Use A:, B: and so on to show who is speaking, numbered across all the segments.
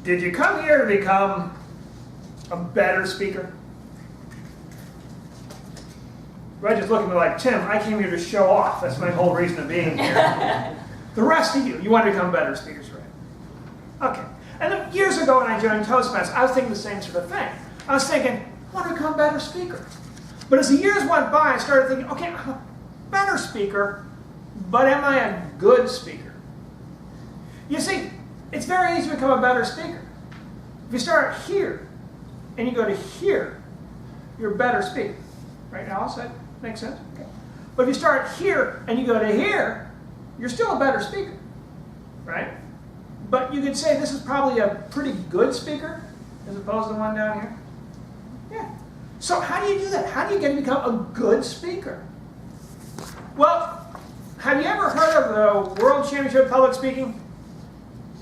A: Did you come here to become a better speaker? Reg is looking at me like, Tim, I came here to show off. That's my whole reason of being here. The rest of you want to become better speakers, right? Okay. And then years ago when I joined Toastmasters, I was thinking the same sort of thing. I was thinking, I want to become a better speaker. But as the years went by, I started thinking, okay, I'm a better speaker, but am I a good speaker? You see, it's very easy to become a better speaker. If you start here and you go to here, you're a better speaker. Right, Alice? That makes sense? Okay. But if you start here and you go to here, you're still a better speaker. Right? But you could say this is probably a pretty good speaker as opposed to the one down here. Yeah. So how do you do that? How do you get to become a good speaker? Well, have you ever heard of the World Championship of Public Speaking?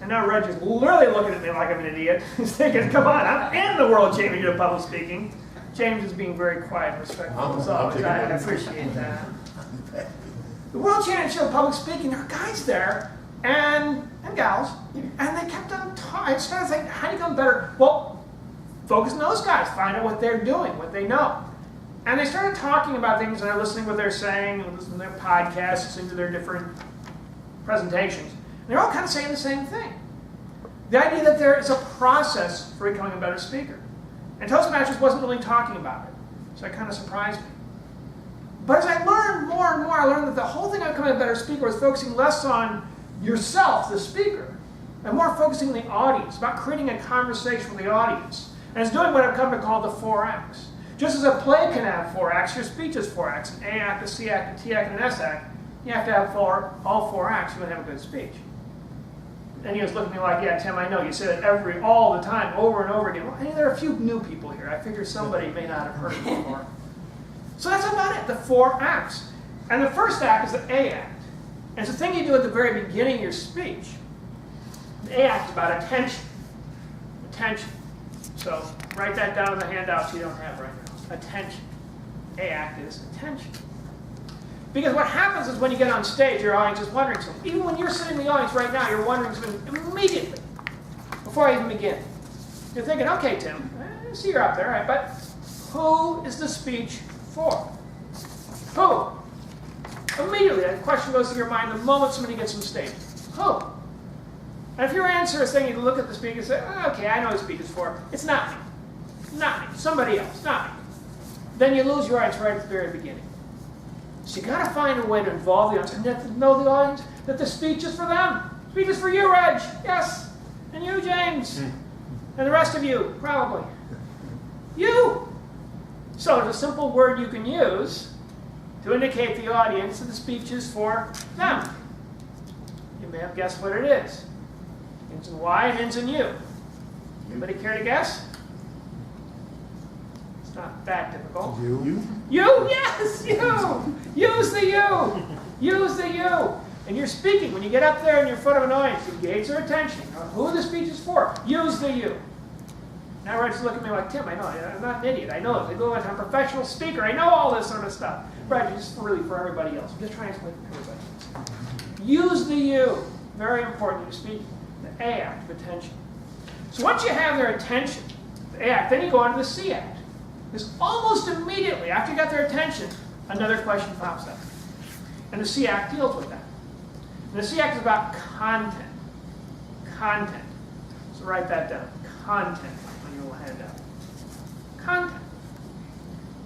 A: And now Reg is literally looking at me like I'm an idiot. He's thinking, come on, I'm in the World Championship of Public Speaking. James is being very quiet and respectful as always. I appreciate that. The World Championship of Public Speaking, there are guys there and gals, and they kept on talking. I started thinking, how do you become better? Well, focus on those guys. Find out what they're doing, what they know. And they started talking about things, and they're listening to what they're saying, and listening to their podcasts, listening to their different presentations. And they're all kind of saying the same thing. The idea that there is a process for becoming a better speaker. And Toastmasters wasn't really talking about it, so it kind of surprised me. But as I learned more and more, I learned that the whole thing of becoming a better speaker was focusing less on yourself, the speaker, and more focusing on the audience, about creating a conversation with the audience. And it's doing what I've come to call the 4 acts. Just as a play can have 4 acts, your speech is 4 acts, an A act, a C act, a T act, and an S act. You have to have all 4 acts to have a good speech. And he was looking at me like, yeah, Tim, I know. You say that all the time, over and over again. Well, hey, there are a few new people here. I figure somebody may not have heard it before. So that's about it, the 4 acts. And the first act is the A act. And it's the thing you do at the very beginning of your speech. The A act is about attention. Attention. So write that down in the handouts you don't have right now. Attention. A act is attention. Because what happens is when you get on stage, your audience is wondering something. Even when you're sitting in the audience right now, you're wondering something immediately, before I even begin. You're thinking, okay, Tim, I see you're up there, right? But who is the speech for? Who? Immediately, that question goes through your mind the moment somebody gets on stage. Who? And if your answer is saying you look at the speaker and say, okay, I know who the speech is for. It's not me. Not me. Somebody else. Not me. Then you lose your audience right at the very beginning. So you got to find a way to involve the audience and to know the audience that the speech is for them. The speech is for you, Reg. Yes. And you, James. And the rest of you, probably. You. So there's a simple word you can use to indicate the audience that the speech is for them. You may have guessed what it is. Ends in Y and ends in U. Anybody care to guess? It's not that difficult.
B: You?
A: You? Yes, you! Use the you! Use the you! And you're speaking, when you get up there in your front of an audience, engage their attention on who the speech is for. Use the you. Now Reg's looking at me like, Tim, I know, I'm not an idiot. I know it. I go, I'm a professional speaker. I know all this sort of stuff. Reg, it's really for everybody else. I'm just trying to explain it to everybody else. Use the you. Very important. You speak the A act of attention. So once you have their attention, the A act, then you go on to the C act. Because almost immediately after you got their attention, another question pops up. And the C act deals with that. And the C act is about content. Content. So write that down. Content on your little handout. Content.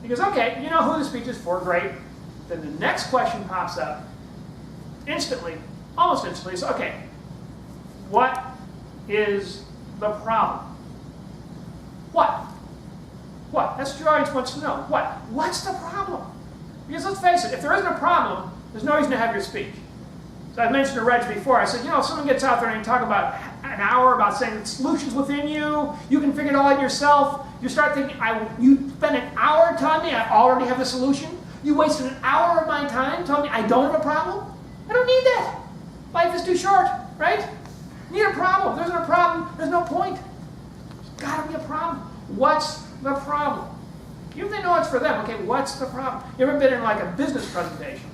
A: Because, okay, you know who the speech is for, great. Then the next question pops up instantly, almost instantly. So, okay, what is the problem? What? What? That's what your audience wants to know. What? What's the problem? Because let's face it, if there isn't a problem, there's no reason to have your speech. So I mentioned to Reg before, I said, you know, if someone gets out there and you talk about an hour about saying the solution's within you, you can figure it all out yourself, you start thinking, you spend an hour telling me I already have the solution, you wasted an hour of my time telling me I don't have a problem? I don't need that. Life is too short, right? You need a problem. If there isn't a problem, there's no point. There's got to be a problem. What's the problem? Even if they know it's for them, okay, what's the problem? You ever been in like a business presentation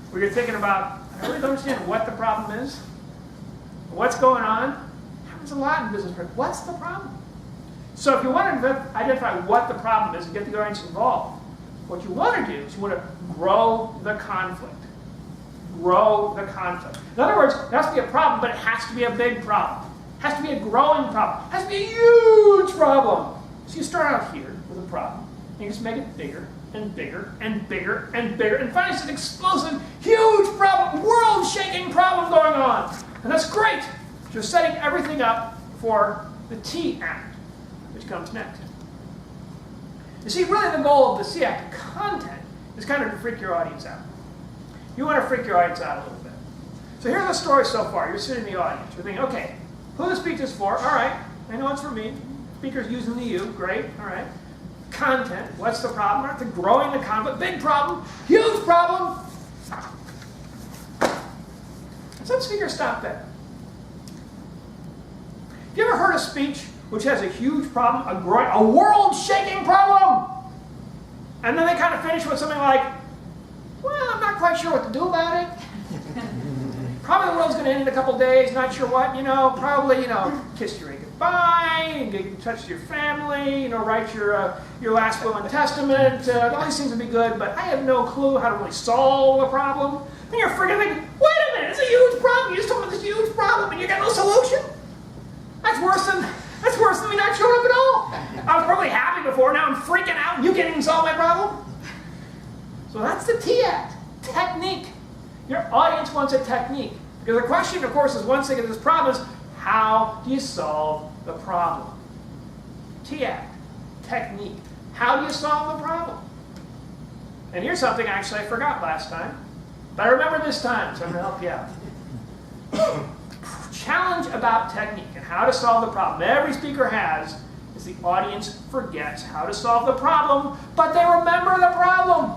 A: where you're thinking about, I really don't understand what the problem is, what's going on, happens a lot in business. What's the problem? So if you want to identify what the problem is and get the audience involved, what you want to do is you want to grow the conflict. Grow the conflict. In other words, there has to be a problem, but it has to be a big problem. It has to be a growing problem. It has to be a huge problem. So you start out here with a problem, and you just make it bigger and bigger and bigger and bigger, and finally it's an explosive, huge problem, world-shaking problem going on. And that's great. You're setting everything up for the T act, which comes next. You see, really the goal of the C act, content, is kind of to freak your audience out. You want to freak your audience out a little bit. So here's the story so far. You're sitting in the audience. You're thinking, okay, who the speech is for? All right, I know it's for me. Speaker's using the you. Great, all right. Content, what's the problem? We're growing the conflict. Big problem, huge problem. So let's figure stop there. Have you ever heard a speech which has a huge problem, a world-shaking problem? And then they kind of finish with something like, well, I'm not quite sure what to do about it. Probably the world's going to end in a couple days, not sure what, probably, kiss your goodbye, get in touch with your family, write your last will and testament. All these things would be good, but I have no clue how to really solve the problem. And you're freaking thinking, wait a minute, it's a huge problem. You just told me this huge problem and you got no solution? That's worse than me not showing up at all. I was probably happy before, now I'm freaking out and you can't even solve my problem? So that's the T act, technique. Your audience wants a technique. Because the question, of course, is once they get this problem is, how do you solve the problem? T act, technique. How do you solve the problem? And here's something actually I forgot last time, but I remember this time, so I'm going to help you out. Challenge about technique and how to solve the problem every speaker has is the audience forgets how to solve the problem, but they remember the problem.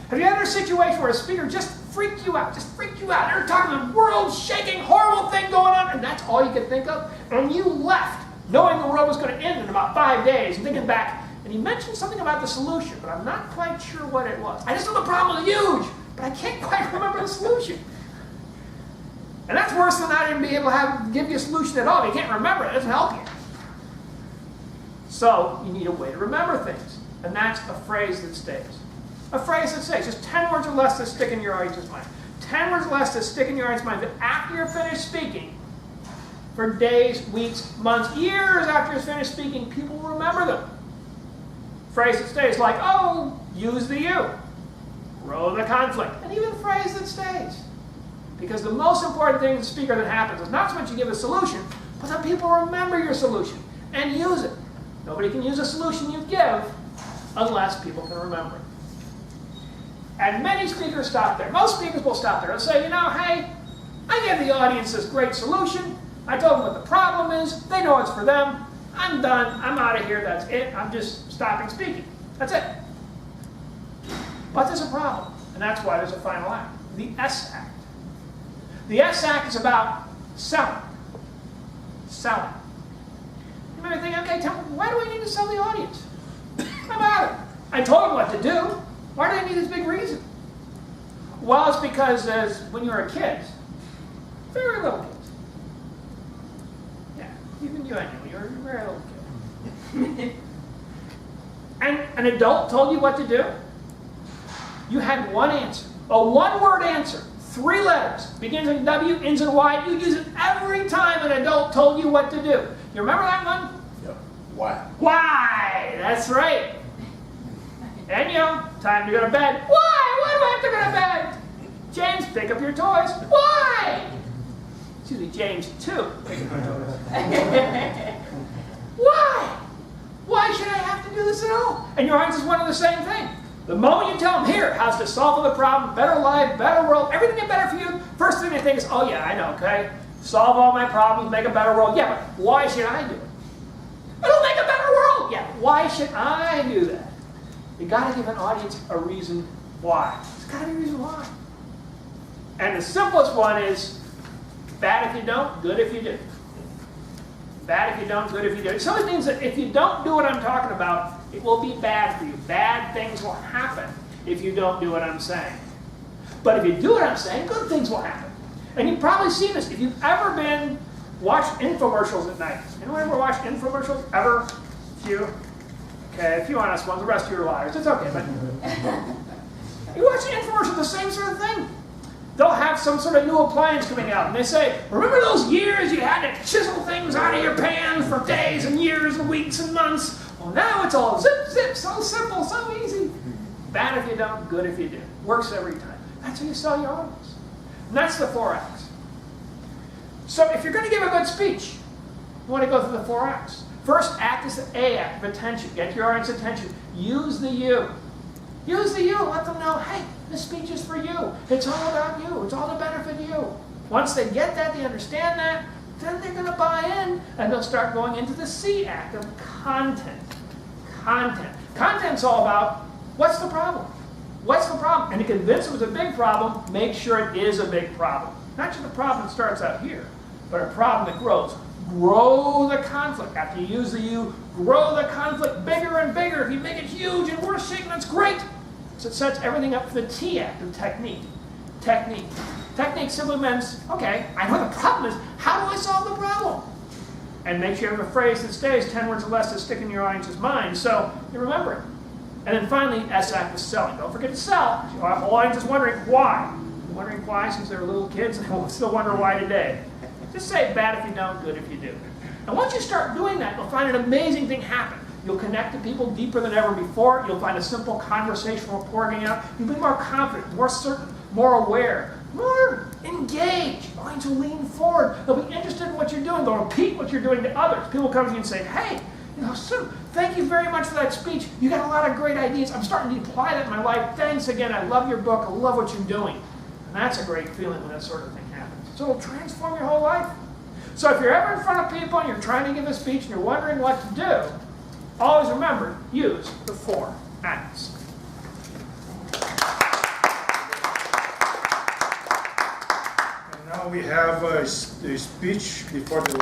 A: Have you had a situation where a speaker just freaked you out? They're talking a world-shaking, horrible thing going on, and that's all you could think of? And you left knowing the world was going to end in about 5 days, and thinking back, and he mentioned something about the solution, but I'm not quite sure what it was. I just know the problem is huge, but I can't quite remember the solution. And that's worse than not even being able to give you a solution at all. You can't remember it. It doesn't help you. So you need a way to remember things. And that's a phrase that stays. A phrase that stays. Just 10 words or less that stick in your audience's mind. 10 words or less that stick in your audience's mind that after you're finished speaking, for days, weeks, months, years after you're finished speaking, people will remember them. Phrase that stays like, oh, use the you. Grow the conflict. And even a phrase that stays. Because the most important thing as a speaker that happens is not so much you give a solution, but that people remember your solution and use it. Nobody can use a solution you give unless people can remember it. And many speakers stop there. Most speakers will stop there and say, hey, I gave the audience this great solution. I told them what the problem is. They know it's for them. I'm done. I'm out of here. That's it. I'm just stopping speaking. That's it. But there's a problem. And that's why there's a final act. The S act. The S act is about selling. Selling. You might be thinking, okay, tell me, why do I need to sell the audience? How about it? I told them what to do. Why do I need this big reason? Well, it's because when you were a kid, very little kids. Yeah, even you, I knew you were a very little kid. And an adult told you what to do. You had one answer, a one-word answer. 3 letters, begins in W, ends in Y. You use it every time an adult told you what to do. You remember that one?
B: Yep. Why?
A: Why? That's right. And time to go to bed. Why? Why do I have to go to bed? James, pick up your toys. Why? Excuse me, James, 2. Pick up your toys. Why? Why should I have to do this at all? And your audience is one and the same thing. The moment you tell them, here, how's to solve the problem, better life, better world, everything get better for you, first thing they think is, oh yeah, I know, okay? Solve all my problems, make a better world. Yeah, but why should I do it? It'll make a better world. Yeah, why should I do that? You got to give an audience a reason why. There's got to be a reason why. And the simplest one is, bad if you don't, good if you do. Bad if you don't, good if you do. It simply means that if you don't do what I'm talking about, it will be bad for you. Bad things will happen if you don't do what I'm saying. But if you do what I'm saying, good things will happen. And you've probably seen this. If you've ever been Watch infomercials at night. Anyone ever watch infomercials? Ever? Few? Okay, a few honest ones. The rest of you are liars. It's okay, but you watch an infomercial, the same sort of thing. They'll have some sort of new appliance coming out, and they say, remember those years you had to chisel things out of your pan for days and years and weeks and months? Well, now it's all zip, zip, so simple, so easy. Bad if you don't, good if you do. Works every time. That's how you sell your audience. And that's the 4 acts. So if you're going to give a good speech, you want to go through the 4 acts. First act is the A act of attention. Get your audience attention. Use the you. Use the you. Let them know, hey, this speech is for you. It's all about you. It's all to benefit you. Once they get that, they understand that, then they're going to buy in, and they'll start going into the C act of content. Content. Content's all about, what's the problem? What's the problem? And to convince them it's a big problem, make sure it is a big problem. Not just a problem that starts out here, but a problem that grows. Grow the conflict. After you use the you, grow the conflict bigger and bigger. If you make it huge and worth shaking, that's great. So it sets everything up for the T act of technique. Technique. Technique simply means, okay, I know the problem is, how do I solve the problem? And make sure you have a phrase that stays 10 words or less to stick in your audience's mind, so you remember it. And then finally, S act is selling. Don't forget to sell. Your whole audience is wondering why. Wondering why since they were little kids, and they'll still wonder why today. Just say bad if you don't, good if you do. And once you start doing that, you'll find an amazing thing happen. You'll connect to people deeper than ever before. You'll find a simple conversational rapport getting out. You'll be more confident, more certain, more aware, more engaged. Minds will lean forward. They'll be interested in what you're doing. They'll repeat what you're doing to others. People come to you and say, hey, Sue, thank you very much for that speech. You got a lot of great ideas. I'm starting to apply that in my life. Thanks again. I love your book. I love what you're doing. And that's a great feeling when that sort of thing happens. So it'll transform your whole life. So if you're ever in front of people and you're trying to give a speech and you're wondering what to do, always remember, use the 4 acts.
B: And now we have a speech before the